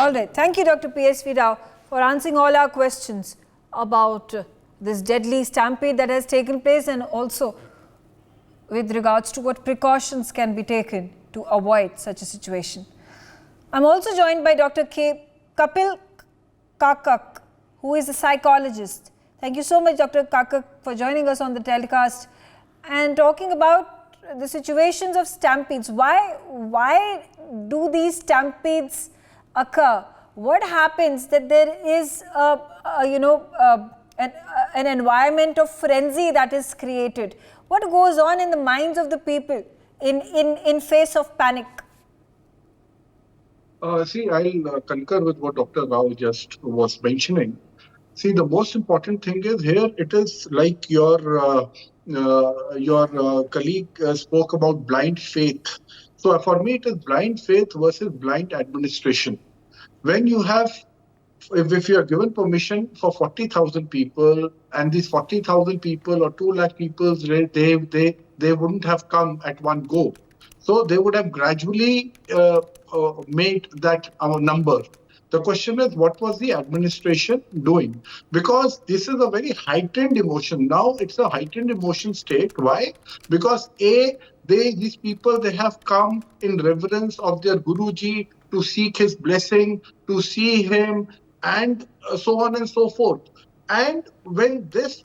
All right. Thank you, Dr. P.S.V. Rao, for answering all our questions about this deadly stampede that has taken place, and also with regards to what precautions can be taken to avoid such a situation. I'm also joined by Dr. Kapil Kakak, who is a psychologist. Thank you so much, Dr. Kakak, for joining us on the telecast and talking about the situations of stampedes. Why do these stampedes occur? What happens that there is an environment of frenzy that is created? What goes on in the minds of the people in face of panic? See, I'll concur with what Dr. Rao just was mentioning. See, the most important thing is here, it is like your colleague spoke about blind faith. So for me, it is blind faith versus blind administration. When you have, if you are given permission for 40,000 people, and these 40,000 people or 2 lakh people, they wouldn't have come at one go. So they would have gradually made that our number. The question is, what was the administration doing? Because this is a very heightened emotion. Now it's a heightened emotion state. Why? Because these people, they have come in reverence of their Guruji to seek his blessing, to see him, and so on and so forth. And when this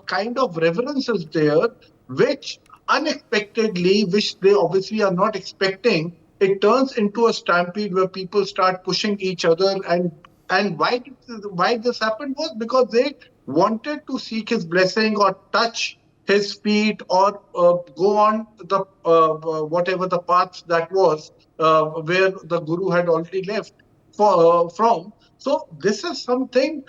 kind of reverence is there, which unexpectedly, which they obviously are not expecting, it turns into a stampede where people start pushing each other. And why this happened was because they wanted to seek his blessing or touch his feet or go on the whatever the path that was where the Guru had already left from. So this is something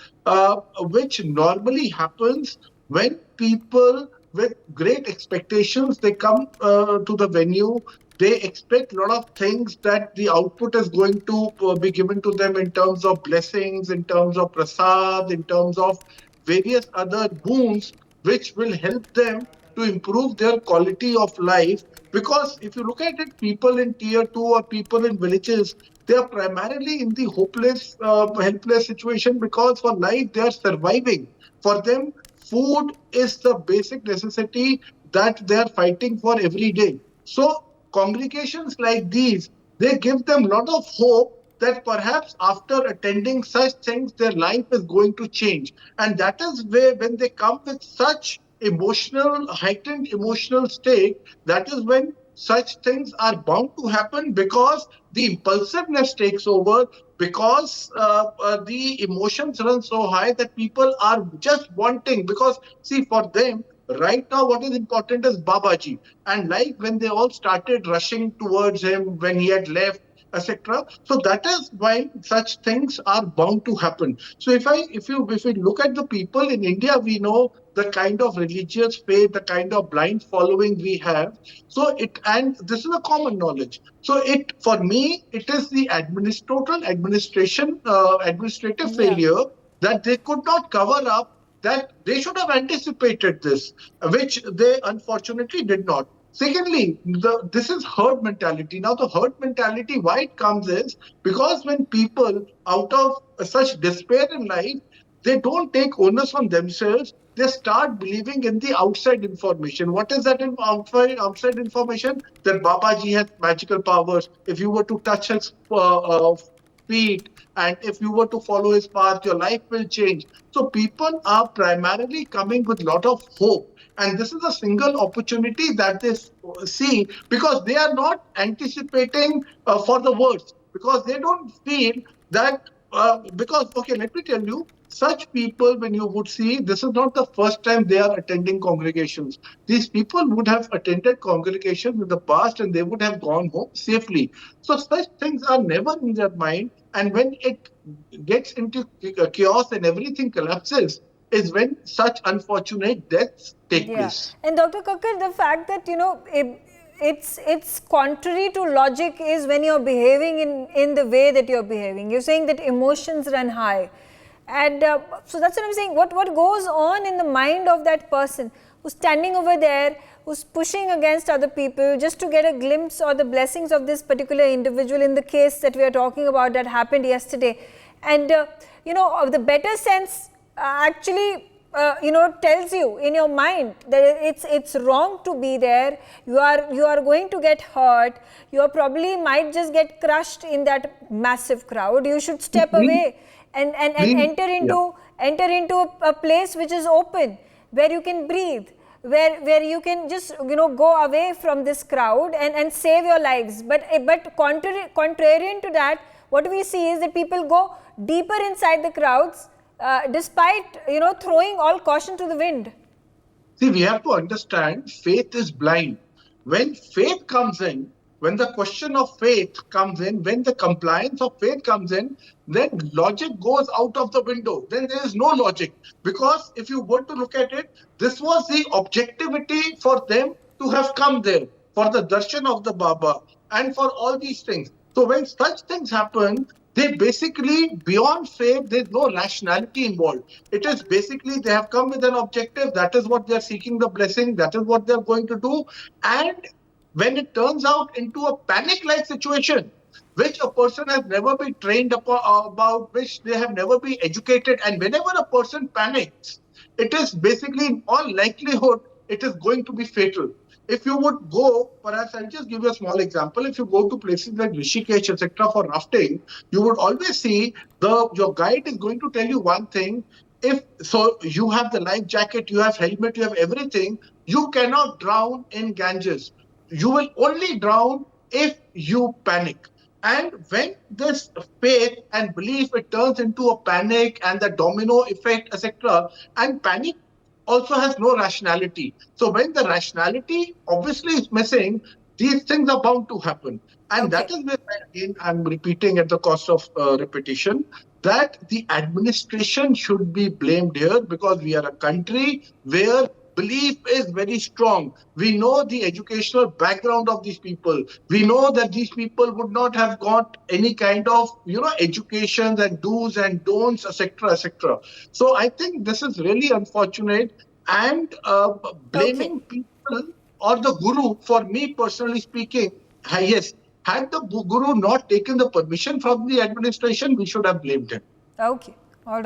which normally happens when people with great expectations, they come to the venue. They expect a lot of things that the output is going to be given to them in terms of blessings, in terms of prasad, in terms of various other boons, which will help them to improve their quality of life. Because if you look at it, people in tier 2 or people in villages, they are primarily in the hopeless, helpless situation, because for life they are surviving. For them, food is the basic necessity that they are fighting for every day. So congregations like these, they give them a lot of hope that perhaps after attending such things, their life is going to change. And that is where, when they come with such heightened emotional state, that is when such things are bound to happen, because the impulsiveness takes over, because the emotions run so high that people are just wanting. Because see, for them, right now, what is important is Babaji. And like when they all started rushing towards him when he had left, etc. So that is why such things are bound to happen. So if we look at the people in India, we know the kind of religious faith, the kind of blind following we have. So and this is a common knowledge. So for me, it is the administrative failure that they could not cover up, that they should have anticipated this, which they unfortunately did not. Secondly, this is herd mentality. Now, the herd mentality, why it comes is because when people, out of such despair in life, they don't take onus on themselves. They start believing in the outside information. What is that outside information? That Babaji has magical powers. If you were to touch his feet, and if you were to follow his path, your life will change. So people are primarily coming with a lot of hope. And this is a single opportunity that they see, because they are not anticipating for the worst, because they don't feel that, okay, let me tell you, such people, when you would see, this is not the first time they are attending congregations. These people would have attended congregations in the past and they would have gone home safely. So such things are never in their mind. And when it gets into chaos and everything collapses, is when such unfortunate deaths take place. And Dr. Kakkar, the fact that, it's contrary to logic is when you're behaving in the way that you're behaving. You're saying that emotions run high. And so that's what I'm saying. What goes on in the mind of that person? who's standing over there, who's pushing against other people just to get a glimpse or the blessings of this particular individual in the case that we are talking about that happened yesterday. And you know, the better sense actually you know, tells you in your mind that it's wrong to be there. You are going to get hurt. You probably might just get crushed in that massive crowd. You should step away and enter into a place which is open, where you can breathe, where you can just, you know, go away from this crowd and save your lives. But contrarian to that, what we see is that people go deeper inside the crowds, despite, you know, throwing all caution to the wind. See, we have to understand faith is blind. When faith comes in, when the question of faith comes in, when the compliance of faith comes in, then logic goes out of the window. Then there is no logic. Because if you were to look at it, this was the objectivity for them to have come there, for the darshan of the Baba and for all these things. So when such things happen, they basically, beyond faith, there's no rationality involved. It is basically they have come with an objective. That is what they're seeking the blessing. That is what they're going to do. And when it turns out into a panic-like situation, which a person has never been trained about, which they have never been educated, and whenever a person panics, it is basically, in all likelihood, it is going to be fatal. If you would go, perhaps I'll just give you a small example. If you go to places like Rishikesh, etc., for rafting, you would always see your guide is going to tell you one thing. If so, you have the life jacket, you have helmet, you have everything. You cannot drown in Ganges. You will only drown if you panic. And when this faith and belief, it turns into a panic and the domino effect, etc., and panic also has no rationality. So when the rationality obviously is missing, these things are bound to happen. And that is where, again, I'm repeating at the cost of repetition, that the administration should be blamed here, because we are a country where belief is very strong. We know the educational background of these people. We know that these people would not have got any kind of, you know, education and do's and don'ts, etc., etc. So I think this is really unfortunate, and blaming people or the guru, for me personally speaking, yes, had the guru not taken the permission from the administration, we should have blamed him. Okay, all right.